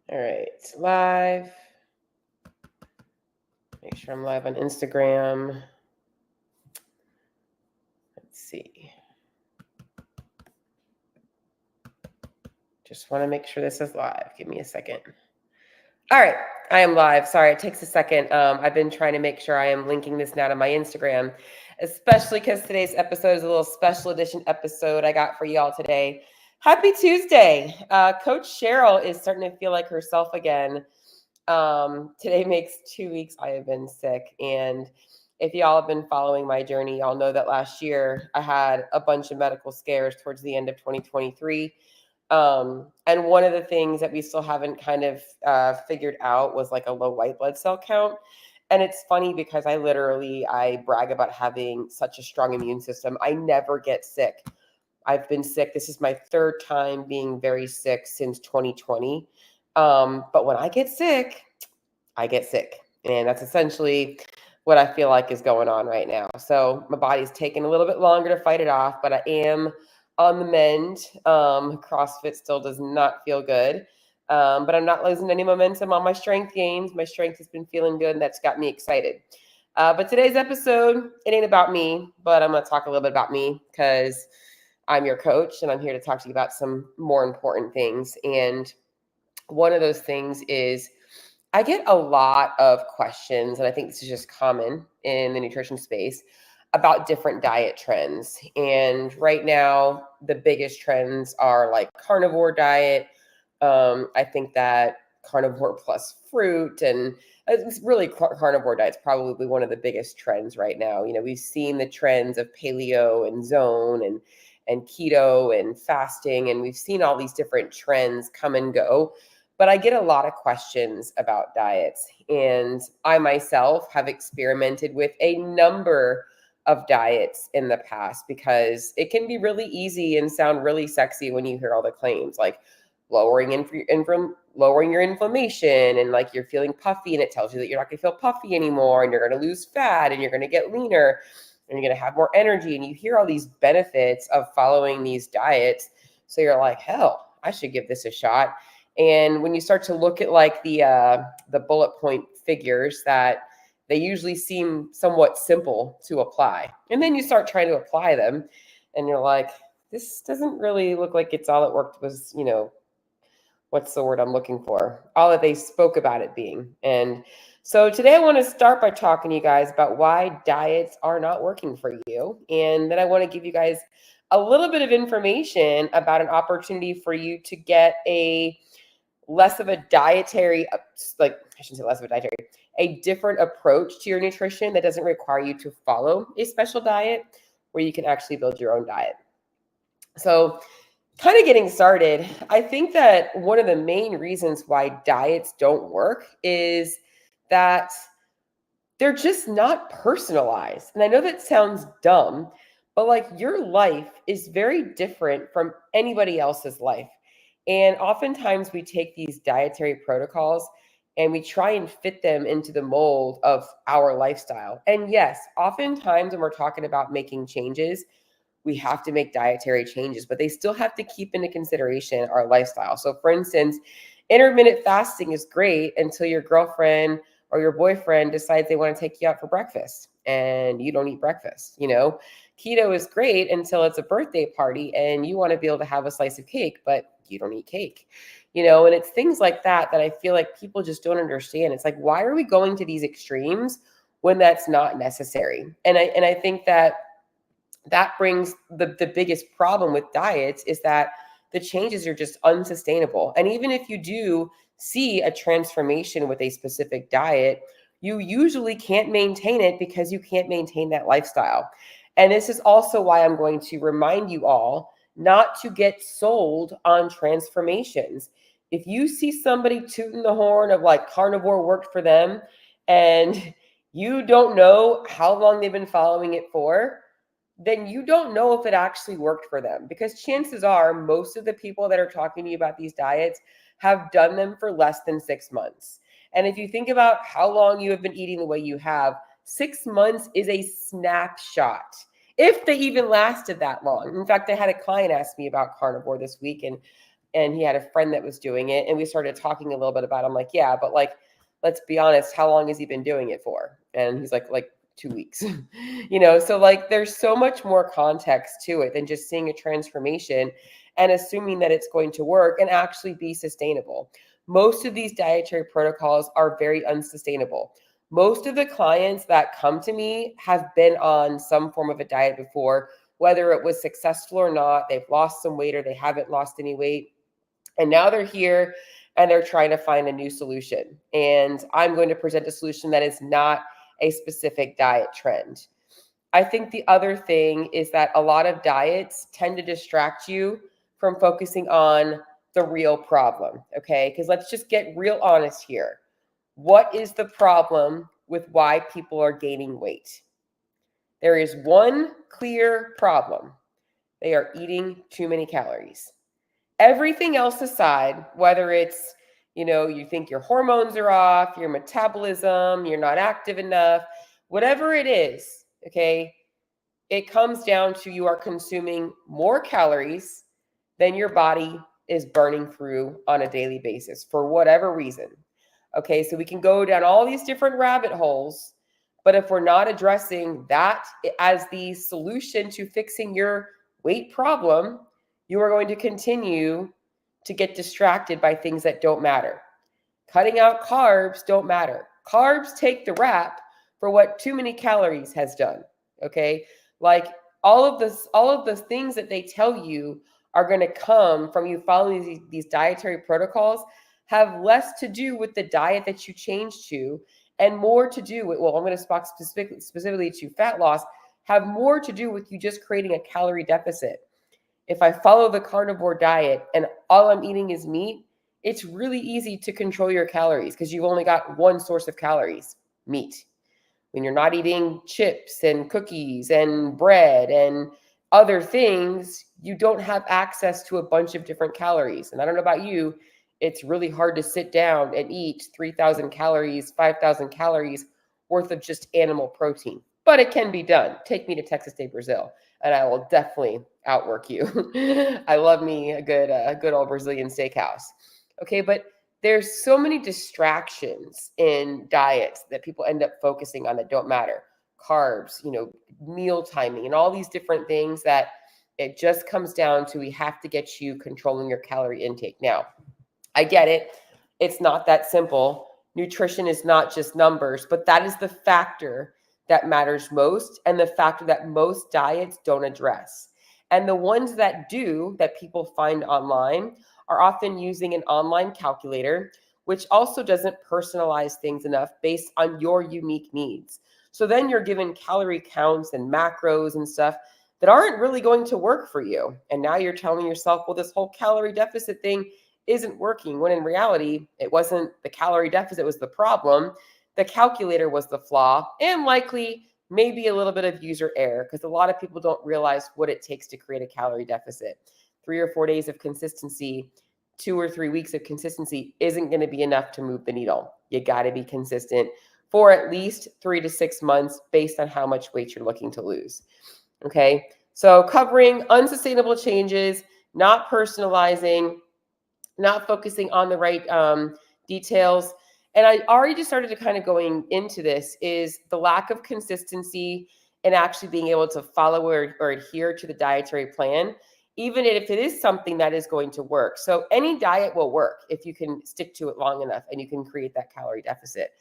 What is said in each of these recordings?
All right, it's live. Make sure I'm live on Instagram. Let's see. Just want to make sure this is live. Give me a second. All right, I am live. Sorry, it takes a second. I've been trying to make sure I am linking this now to my Instagram, especially because today's episode is a little special edition episode I got for y'all today. Happy Tuesday. Coach Cheryl is starting to feel like herself again. Today makes 2 weeks I have been sick. And if y'all have been following my journey, y'all know that last year I had a bunch of medical scares towards the end of 2023. And one of the things that we still haven't kind of figured out was like a low white blood cell count. And it's funny because I brag about having such a strong immune system. I never get sick. I've been sick. This is my third time being very sick since 2020. But when I get sick, I get sick. And that's essentially what I feel like is going on right now. So my body's taking a little bit longer to fight it off, but I am on the mend. CrossFit still does not feel good, but I'm not losing any momentum on my strength gains. My strength has been feeling good, and that's got me excited. But today's episode, it ain't about me, but I'm going to talk a little bit about me because I'm your coach, and I'm here to talk to you about some more important things. And one of those things is I get a lot of questions, and I think this is just common in the nutrition space about different diet trends. And right now, the biggest trends are like carnivore diet. I think that carnivore plus fruit and it's really carnivore diet's probably one of the biggest trends right now. You know, we've seen the trends of paleo and zone and keto and fasting, and we've seen all these different trends come and go. But I get a lot of questions about diets, and I myself have experimented with a number of diets in the past because it can be really easy and sound really sexy when you hear all the claims like lowering lowering your inflammation, and like you're feeling puffy, and it tells you that you're not going to feel puffy anymore, and you're going to lose fat, and you're going to get leaner, and you're going to have more energy. And you hear all these benefits of following these diets, so you're like, hell, I should give this a shot. And when you start to look at like the bullet point figures, that they usually seem somewhat simple to apply. And then you start trying to apply them, and you're like, this doesn't really look like it's all it worked was, what's the word I'm looking for? All that they spoke about it being. And so today I want to start by talking to you guys about why diets are not working for you. And then I want to give you guys a little bit of information about an opportunity for you to get a less of a dietary, I shouldn't say less of a dietary, a different approach to your nutrition that doesn't require you to follow a special diet, where you can actually build your own diet. So kind of getting started, I think that one of the main reasons why diets don't work is that they're just not personalized. And I know that sounds dumb, but like your life is very different from anybody else's life. And oftentimes we take these dietary protocols and we try and fit them into the mold of our lifestyle. And yes, oftentimes when we're talking about making changes, we have to make dietary changes, but they still have to keep into consideration our lifestyle. So for instance, intermittent fasting is great until your girlfriend or your boyfriend decides they want to take you out for breakfast and you don't eat breakfast. Keto is great until it's a birthday party and you want to be able to have a slice of cake, but you don't eat cake. And it's things like that I feel like people just don't understand. It's like, why are we going to these extremes when that's not necessary? And I think that brings the biggest problem with diets is that the changes are just unsustainable. And even if you do see a transformation with a specific diet, you usually can't maintain it because you can't maintain that lifestyle. And this is also why I'm going to remind you all not to get sold on transformations. If you see somebody tooting the horn of like carnivore worked for them and you don't know how long they've been following it for, then you don't know if it actually worked for them, because chances are most of the people that are talking to you about these diets have done them for less than 6 months. And if you think about how long you have been eating the way you have, 6 months is a snapshot, if they even lasted that long. In fact, I had a client ask me about carnivore this week, and and he had a friend that was doing it, and we started talking a little bit about it. I'm like, yeah, but like, let's be honest, how long has he been doing it for? And he's like 2 weeks. So like there's so much more context to it than just seeing a transformation and assuming that it's going to work and actually be sustainable. Most of these dietary protocols are very unsustainable. Most of the clients that come to me have been on some form of a diet before, whether it was successful or not. They've lost some weight or they haven't lost any weight. And now they're here and they're trying to find a new solution. And I'm going to present a solution that is not a specific diet trend. I think the other thing is that a lot of diets tend to distract you from focusing on the real problem. Okay. Because let's just get real honest here. What is the problem with why people are gaining weight? There is one clear problem. They are eating too many calories. Everything else aside, whether it's, you think your hormones are off, your metabolism, you're not active enough, whatever it is, okay, it comes down to you are consuming more calories than your body is burning through on a daily basis for whatever reason. Okay, so we can go down all these different rabbit holes, but if we're not addressing that as the solution to fixing your weight problem, you are going to continue to get distracted by things that don't matter. Cutting out carbs don't matter. Carbs take the rap for what too many calories has done. Okay, like all of the things that they tell you are going to come from you following these dietary protocols have less to do with the diet that you change to and more to do with, well, I'm going to talk specifically to fat loss, have more to do with you just creating a calorie deficit. If I follow the carnivore diet and all I'm eating is meat, it's really easy to control your calories because you've only got one source of calories, meat. When you're not eating chips and cookies and bread and other things, you don't have access to a bunch of different calories. And I don't know about you, it's really hard to sit down and eat 3,000 calories, 5,000 calories worth of just animal protein. But it can be done. Take me to Texas State, Brazil, and I will definitely outwork you. I love me a good old Brazilian steakhouse. Okay, but there's so many distractions in diets that people end up focusing on that don't matter. Carbs, meal timing, and all these different things that it just comes down to we have to get you controlling your calorie intake. Now, I get it. It's not that simple. Nutrition is not just numbers, but that is the factor that matters most and the factor that most diets don't address. And the ones that do, that people find online, are often using an online calculator, which also doesn't personalize things enough based on your unique needs. So then you're given calorie counts and macros and stuff that aren't really going to work for you. And now you're telling yourself, well, this whole calorie deficit thing isn't working, when in reality, it wasn't the calorie deficit was the problem. The calculator was the flaw, and likely maybe a little bit of user error, because a lot of people don't realize what it takes to create a calorie deficit. 3 or 4 days of consistency, 2 or 3 weeks of consistency isn't going to be enough to move the needle. You got to be consistent for at least 3 to 6 months based on how much weight you're looking to lose. Okay, so covering unsustainable changes, not personalizing, not focusing on the right details. And I already just started to kind of going into this is the lack of consistency and actually being able to follow or adhere to the dietary plan, even if it is something that is going to work. So any diet will work if you can stick to it long enough and you can create that calorie deficit.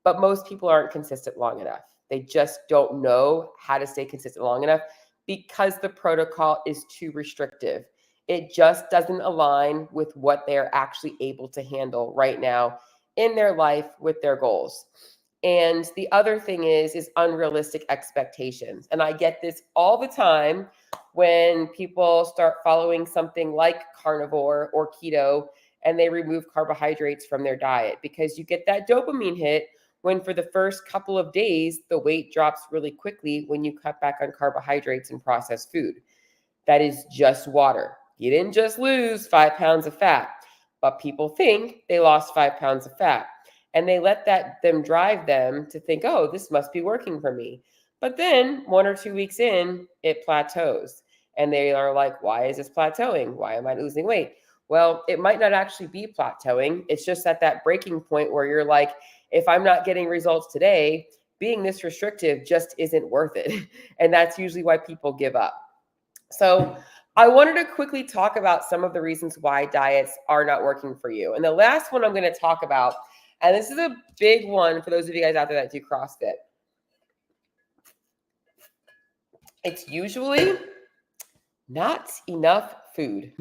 But most people aren't consistent long enough. They just don't know how to stay consistent long enough because the protocol is too restrictive. It just doesn't align with what they're actually able to handle right now in their life with their goals. And the other thing is unrealistic expectations. And I get this all the time when people start following something like carnivore or keto and they remove carbohydrates from their diet, because you get that dopamine hit when for the first couple of days, the weight drops really quickly when you cut back on carbohydrates and processed food. That is just water. You didn't just lose 5 pounds of fat, but people think they lost 5 pounds of fat. And they let them drive them to think, oh, this must be working for me. But then 1 or 2 weeks in, it plateaus. And they are like, why is this plateauing? Why am I losing weight? Well, it might not actually be plateauing. It's just at that breaking point where you're like, if I'm not getting results today, being this restrictive just isn't worth it. And that's usually why people give up. So I wanted to quickly talk about some of the reasons why diets are not working for you. And the last one I'm going to talk about, and this is a big one for those of you guys out there that do CrossFit. It's usually not enough food.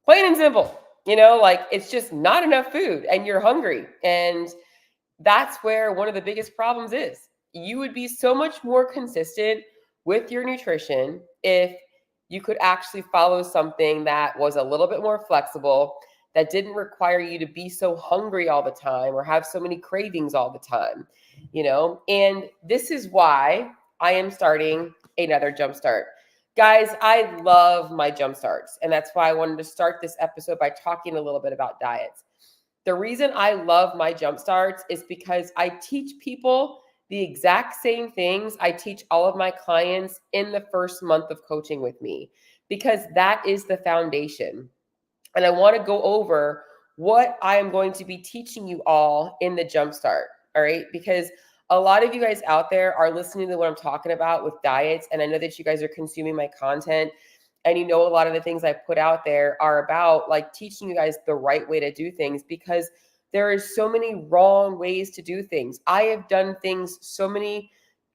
Plain and simple. Like it's just not enough food and you're hungry. And that's where one of the biggest problems is. You would be so much more consistent with your nutrition if you could actually follow something that was a little bit more flexible, that didn't require you to be so hungry all the time or have so many cravings all the time, And this is why I am starting another jumpstart. Guys, I love my jumpstarts, and that's why I wanted to start this episode by talking a little bit about diets. The reason I love my jumpstarts is because I teach people the exact same things I teach all of my clients in the first month of coaching with me, because that is the foundation. And I want to go over what I am going to be teaching you all in the jumpstart. All right. Because a lot of you guys out there are listening to what I'm talking about with diets. And I know that you guys are consuming my content. And a lot of the things I put out there are about like teaching you guys the right way to do things, because there is so many wrong ways to do things. I have done so many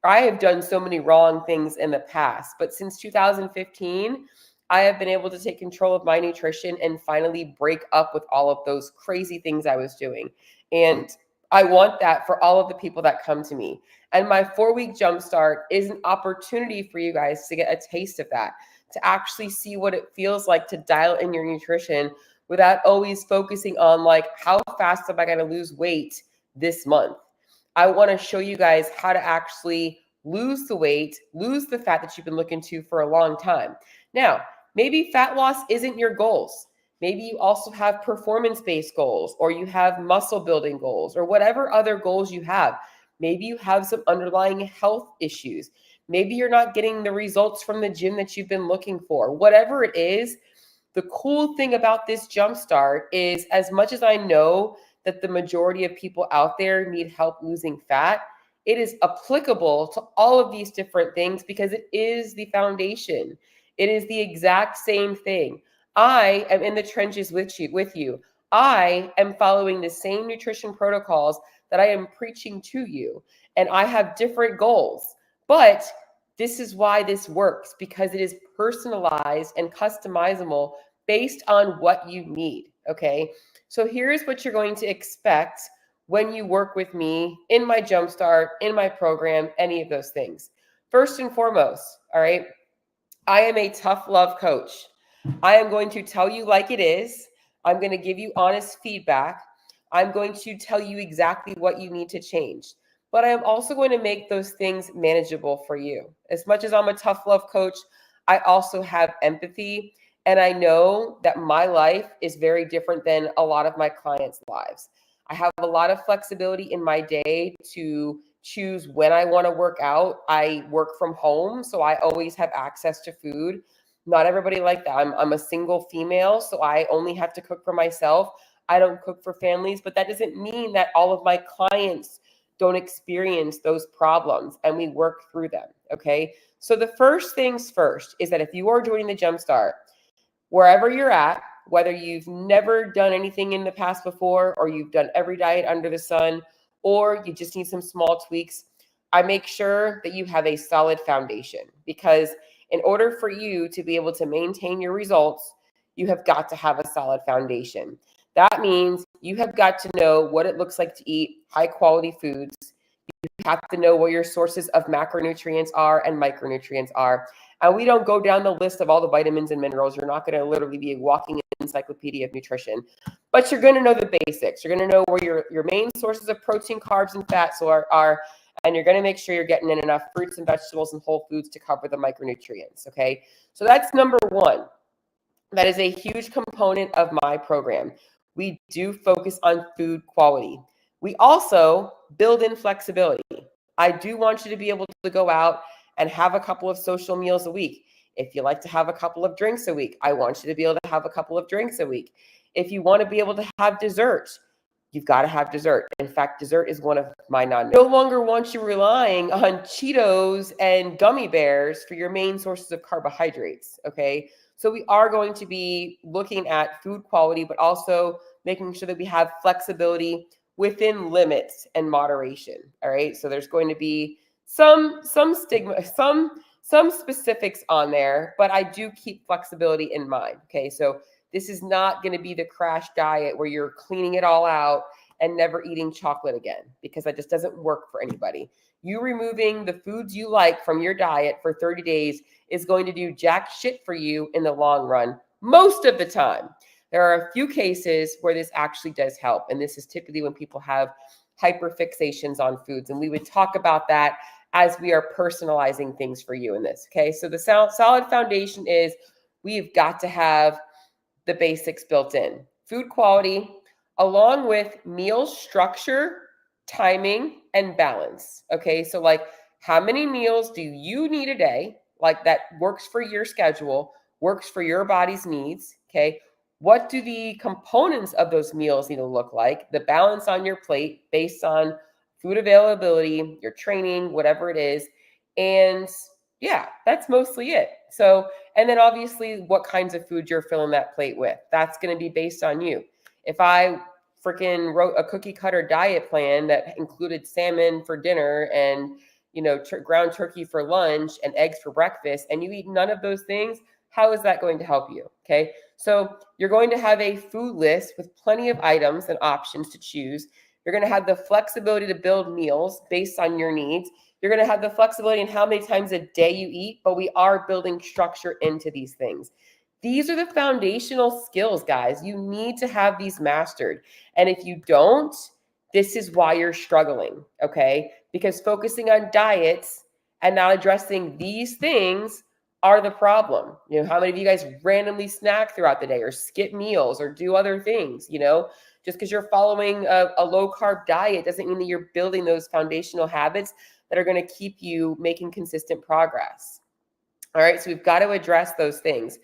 wrong things in the past, but since 2015, I have been able to take control of my nutrition and finally break up with all of those crazy things I was doing. And I want that for all of the people that come to me. And my 4-week jumpstart is an opportunity for you guys to get a taste of that, to actually see what it feels like to dial in your nutrition without always focusing on like, how fast am I going to lose weight this month? I want to show you guys how to actually lose the weight, lose the fat that you've been looking to for a long time. Now, maybe fat loss isn't your goals. Maybe you also have performance-based goals, or you have muscle building goals, or whatever other goals you have. Maybe you have some underlying health issues. Maybe you're not getting the results from the gym that you've been looking for. Whatever it is, the cool thing about this jumpstart is, as much as I know that the majority of people out there need help losing fat, it is applicable to all of these different things because it is the foundation. It is the exact same thing. I am in the trenches with you. I am following the same nutrition protocols that I am preaching to you. And I have different goals. But this is why this works, because it is personalized and customizable based on what you need. Okay. So here's what you're going to expect when you work with me in my jumpstart, in my program, any of those things. First and foremost, all right, I am a tough love coach. I am going to tell you like it is. I'm going to give you honest feedback. I'm going to tell you exactly what you need to change. But I am also going to make those things manageable for you. As much as I'm a tough love coach, I also have empathy. And I know that my life is very different than a lot of my clients' lives. I have a lot of flexibility in my day to choose when I want to work out. I work from home, so I always have access to food. Not everybody like that. I'm a single female, so I only have to cook for myself. I don't cook for families, but that doesn't mean that all of my clients don't experience those problems, and we work through them, okay? So the first things first is that if you are joining the Jumpstart, wherever you're at, whether you've never done anything in the past before, or you've done every diet under the sun, or you just need some small tweaks, I make sure that you have a solid foundation, because in order for you to be able to maintain your results, you have got to have a solid foundation. That means you have got to know what it looks like to eat high quality foods. You have to know what your sources of macronutrients are and micronutrients are. And we don't go down the list of all the vitamins and minerals. You're not going to literally be a walking encyclopedia of nutrition, but you're going to know the basics. You're going to know where your main sources of protein, carbs, and fats are, and you're going to make sure you're getting in enough fruits and vegetables and whole foods to cover the micronutrients. Okay. So that's number one. That is a huge component of my program. We do focus on food quality. We also build in flexibility. I do want you to be able to go out and have a couple of social meals a week. If you like to have a couple of drinks a week, I want you to be able to have a couple of drinks a week. If you want to be able to have dessert, you've got to have dessert. In fact, dessert is one of my no longer want you relying on Cheetos and gummy bears for your main sources of carbohydrates. Okay. So we are going to be looking at food quality, but also making sure that we have flexibility within limits and moderation. All right. So there's going to be some stigma, some specifics on there, but I do keep flexibility in mind. Okay. So this is not going to be the crash diet where you're cleaning it all out and never eating chocolate again, because that just doesn't work for anybody. You removing the foods you like from your diet for 30 days is going to do jack shit for you in the long run, most of the time. There are a few cases where this actually does help. And this is typically when people have hyperfixations on foods. And we would talk about that as we are personalizing things for you in this. Okay. So the solid foundation is we've got to have the basics built in. Food quality, along with meal structure, timing, and balance. Okay, so like how many meals do you need a day? Like that works for your schedule, works for your body's needs. Okay, what do the components of those meals need to look like? The balance on your plate based on food availability, your training, whatever it is. And yeah, that's mostly it. So, and then obviously what kinds of food you're filling that plate with. That's going to be based on you. If I freaking wrote a cookie cutter diet plan that included salmon for dinner and, ground turkey for lunch and eggs for breakfast, and you eat none of those things, how is that going to help you? Okay. So you're going to have a food list with plenty of items and options to choose. You're going to have the flexibility to build meals based on your needs. You're going to have the flexibility in how many times a day you eat, but we are building structure into these things. These are the foundational skills, guys. You need to have these mastered. And if you don't, this is why you're struggling, okay? Because focusing on diets and not addressing these things are the problem. How many of you guys randomly snack throughout the day or skip meals or do other things, Just because you're following a low-carb diet doesn't mean that you're building those foundational habits that are going to keep you making consistent progress. All right, so we've got to address those things.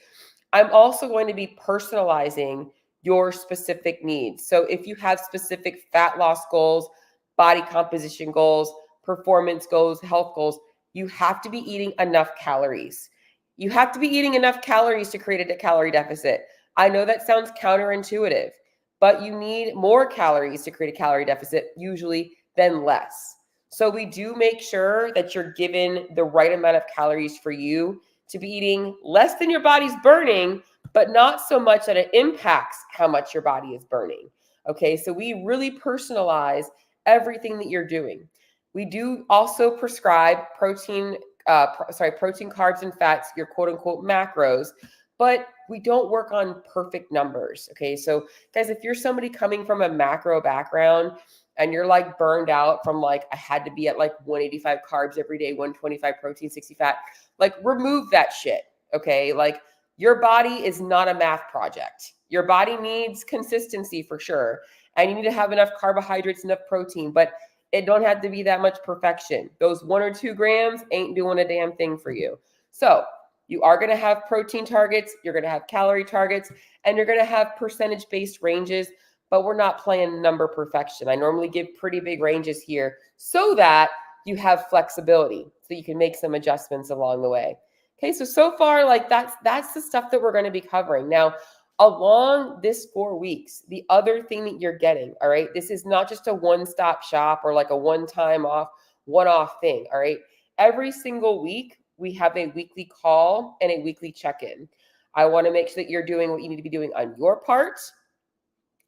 I'm also going to be personalizing your specific needs. So if you have specific fat loss goals, body composition goals, performance goals, health goals, you have to be eating enough calories. You have to be eating enough calories to create a calorie deficit. I know that sounds counterintuitive, but you need more calories to create a calorie deficit usually than less. So we do make sure that you're given the right amount of calories for you to be eating less than your body's burning, but not so much that it impacts how much your body is burning. Okay, so we really personalize everything that you're doing. We do also prescribe protein, carbs, and fats, your quote unquote macros, but we don't work on perfect numbers. Okay, so guys, if you're somebody coming from a macro background and you're like burned out from like, I had to be at like 185 carbs every day, 125 protein, 60 fat, like remove that shit. Okay, like your body is not a math project. Your body needs consistency for sure. And you need to have enough carbohydrates, enough protein, but it don't have to be that much perfection. Those 1 or 2 grams ain't doing a damn thing for you. So you are going to have protein targets, you're going to have calorie targets, and you're going to have percentage-based ranges, but we're not playing number perfection. I normally give pretty big ranges here so that you have flexibility, so you can make some adjustments along the way. Okay, so far, like that's the stuff that we're going to be covering. Now, along this 4 weeks, the other thing that you're getting, all right, this is not just a one-stop shop or like a one-off thing, all right? Every single week, we have a weekly call and a weekly check-in. I want to make sure that you're doing what you need to be doing on your part,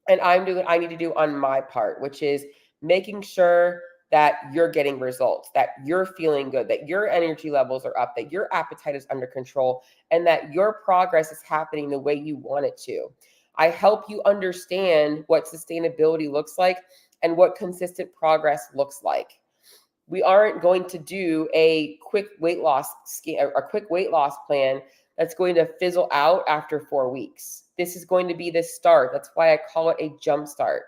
and I'm doing what I need to do on my part, which is making sure that you're getting results, that you're feeling good, that your energy levels are up, that your appetite is under control, and that your progress is happening the way you want it to. I help you understand what sustainability looks like and what consistent progress looks like. We aren't going to do a quick weight loss plan that's going to fizzle out after 4 weeks. This is going to be the start. That's why I call it a jumpstart.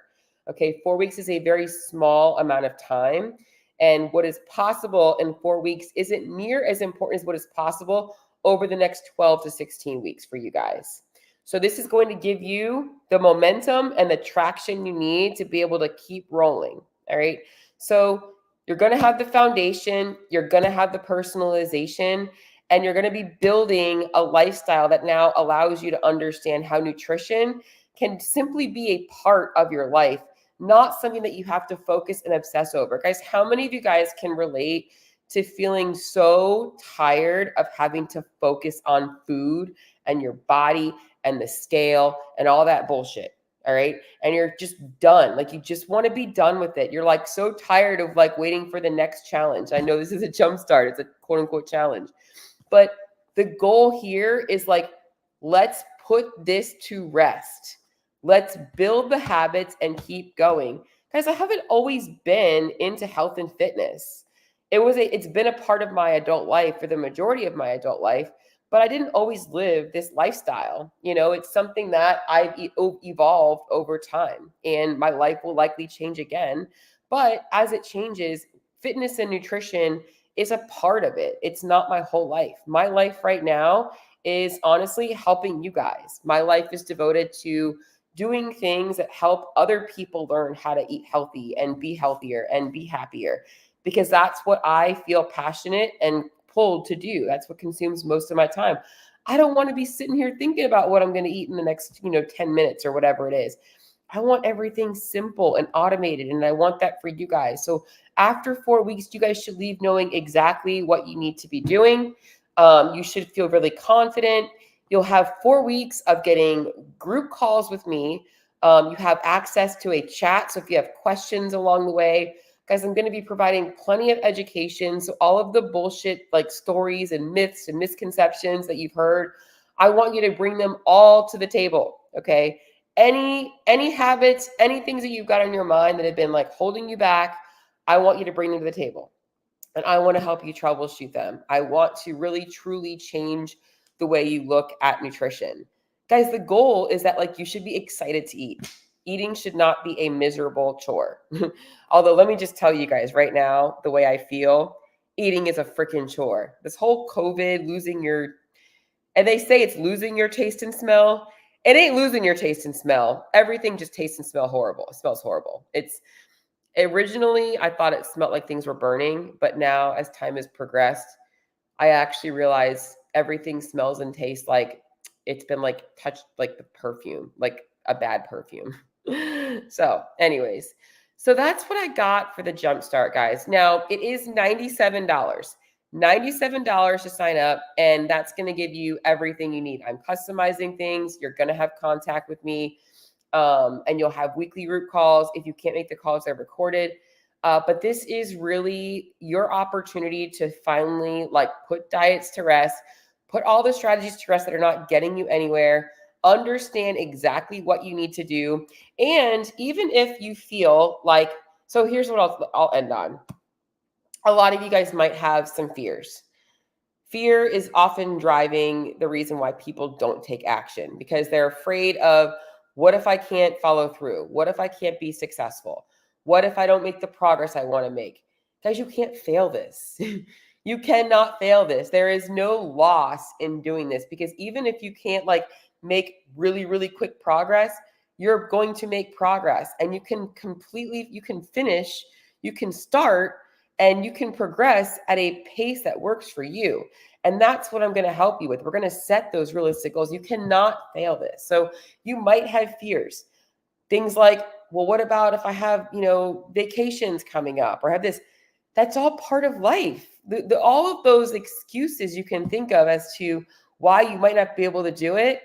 Okay, 4 weeks is a very small amount of time. And what is possible in 4 weeks isn't near as important as what is possible over the next 12 to 16 weeks for you guys. So this is going to give you the momentum and the traction you need to be able to keep rolling. All right. So you're going to have the foundation, you're going to have the personalization, and you're going to be building a lifestyle that now allows you to understand how nutrition can simply be a part of your life, not something that you have to focus and obsess over. Guys, how many of you guys can relate to feeling so tired of having to focus on food and your body and the scale and all that bullshit? All right. And you're just done. Like, you just want to be done with it. You're like so tired of like waiting for the next challenge. I know this is a jumpstart. It's a quote unquote challenge, but the goal here is like, let's put this to rest. Let's build the habits and keep going. Guys, I haven't always been into health and fitness. It's been a part of my adult life for the majority of my adult life, but I didn't always live this lifestyle. You know, it's something that I've evolved over time, and my life will likely change again. But as it changes, fitness and nutrition is a part of it. It's not my whole life. My life right now is honestly helping you guys. My life is devoted to doing things that help other people learn how to eat healthy and be healthier and be happier, because that's what I feel passionate and pulled to do. That's what consumes most of my time. I don't want to be sitting here thinking about what I'm going to eat in the next, 10 minutes or whatever it is. I want everything simple and automated, and I want that for you guys. So after 4 weeks, you guys should leave knowing exactly what you need to be doing. You should feel really confident. You'll have 4 weeks of getting group calls with me. You have access to a chat. So if you have questions along the way, guys, I'm going to be providing plenty of education. So all of the bullshit like stories and myths and misconceptions that you've heard, I want you to bring them all to the table. Okay. Any habits, any things that you've got on your mind that have been like holding you back, I want you to bring them to the table. And I want to help you troubleshoot them. I want to really, truly change the way you look at nutrition. Guys, the goal is that like you should be excited to eat. Eating should not be a miserable chore. Although let me just tell you guys right now, the way I feel, eating is a freaking chore. This whole COVID, and they say it's losing your taste and smell. It ain't losing your taste and smell. Everything just tastes and smells horrible. It smells horrible. Originally, I thought it smelled like things were burning, but now as time has progressed, I actually realize everything smells and tastes like it's been like touched like the perfume, like a bad perfume. So anyways, so that's what I got for the Jumpstart, guys. Now it is $97, $97 to sign up, and that's going to give you everything you need. I'm customizing things. You're going to have contact with me. And you'll have weekly group calls. If you can't make the calls, they're recorded. But this is really your opportunity to finally like put diets to rest, put all the strategies to rest that are not getting you anywhere, understand exactly what you need to do. And even if you feel like, so here's what I'll end on. A lot of you guys might have some fears. Fear is often driving the reason why people don't take action, because they're afraid of, what if I can't follow through? What if I can't be successful? What if I don't make the progress I want to make? Guys, you can't fail this. You cannot fail this. There is no loss in doing this, because even if you can't like make really, really quick progress, you're going to make progress, and you can finish, you can start, and you can progress at a pace that works for you. And that's what I'm going to help you with. We're going to set those realistic goals. You cannot fail this. So you might have fears. Things like, well, what about if I have, vacations coming up or have this? That's all part of life. All of those excuses you can think of as to why you might not be able to do it,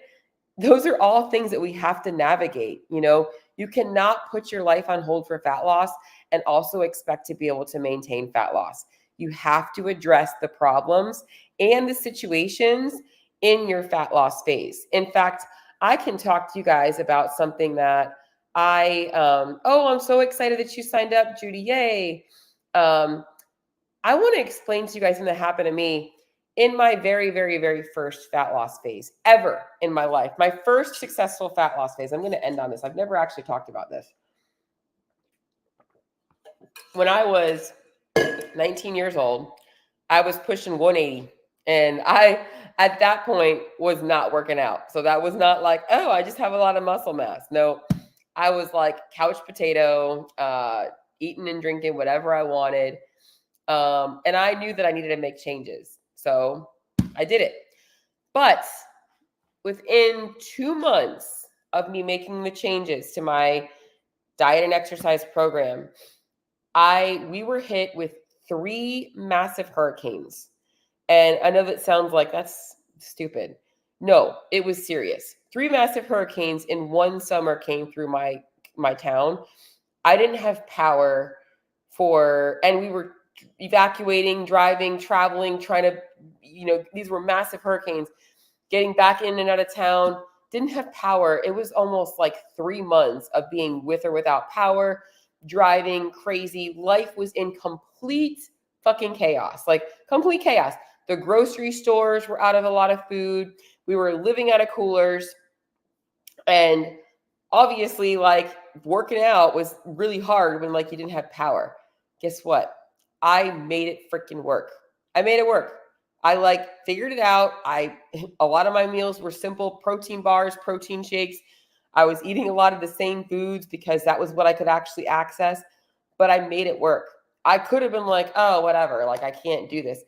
those are all things that we have to navigate. You cannot put your life on hold for fat loss and also expect to be able to maintain fat loss. You have to address the problems and the situations in your fat loss phase. In fact, I can talk to you guys about something that I'm so excited that you signed up, Judy. Yay. I want to explain to you guys something that happened to me in my very, very, very first fat loss phase ever in my life. My first successful fat loss phase. I'm going to end on this. I've never actually talked about this. When I was 19 years old, I was pushing 180 And I, at that point, was not working out. So that was not like, oh, I just have a lot of muscle mass. No, I was like couch potato, eating and drinking whatever I wanted. And I knew that I needed to make changes. So I did it. But within 2 months of me making the changes to my diet and exercise program, we were hit with 3 massive hurricanes. And I know that sounds like that's stupid. No, it was serious. 3 massive hurricanes in one summer came through my town. I didn't have power and we were evacuating, driving, traveling, trying to, these were massive hurricanes, getting back in and out of town, didn't have power. It was almost like 3 months of being with or without power, driving crazy. Life was in complete fucking chaos, like complete chaos. The grocery stores were out of a lot of food. We were living out of coolers. And obviously, like, working out was really hard when like you didn't have power. Guess what? I made it freaking work. I made it work. I like figured it out. A lot of my meals were simple protein bars, protein shakes. I was eating a lot of the same foods because that was what I could actually access, but I made it work. I could have been like, oh, whatever, like I can't do this.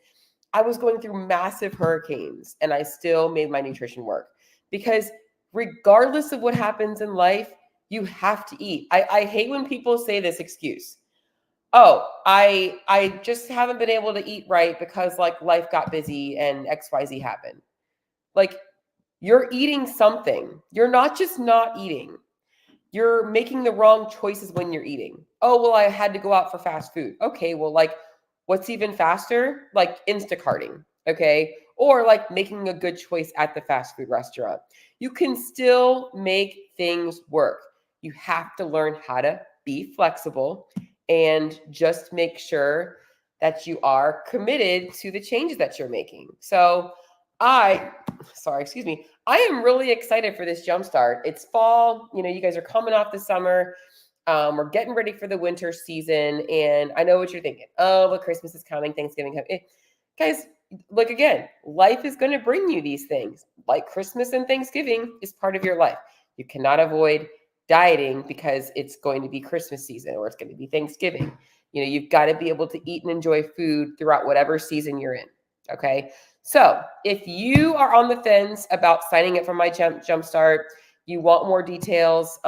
I was going through massive hurricanes and I still made my nutrition work because regardless of what happens in life, you have to eat. I hate when people say this excuse. Oh, I just haven't been able to eat right because like life got busy and XYZ happened. Like, you're eating something. You're not just not eating. You're making the wrong choices when you're eating. Oh, well, I had to go out for fast food. Okay, well, like, what's even faster? Like Instacarting, okay? Or like making a good choice at the fast food restaurant. You can still make things work. You have to learn how to be flexible and just make sure that you are committed to the changes that you're making. So excuse me. I am really excited for this jumpstart. It's fall. You guys are coming off the summer. We're getting ready for the winter season. And I know what you're thinking. Oh, but Christmas is coming, Thanksgiving coming. Guys, like, again, life is going to bring you these things. Like Christmas and Thanksgiving is part of your life. You cannot avoid dieting because it's going to be Christmas season or it's going to be Thanksgiving. You've got to be able to eat and enjoy food throughout whatever season you're in. Okay. So if you are on the fence about signing up for my jumpstart, you want more details,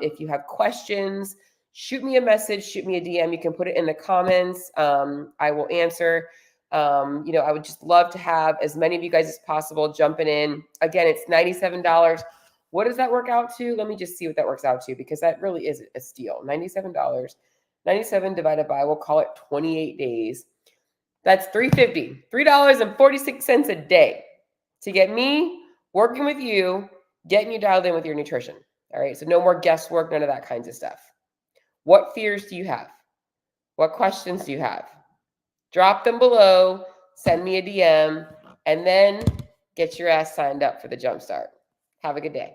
if you have questions, shoot me a message, shoot me a DM. You can put it in the comments. I will answer. I would just love to have as many of you guys as possible jumping in. Again, it's $97. What does that work out to? Let me just see what that works out to, because that really is a steal. $97. 97 divided by, we'll call it 28 days. That's $3.50, $3.46 a day to get me working with you, getting you dialed in with your nutrition. All right. So no more guesswork, none of that kinds of stuff. What fears do you have? What questions do you have? Drop them below, send me a DM, and then get your ass signed up for the jumpstart. Have a good day.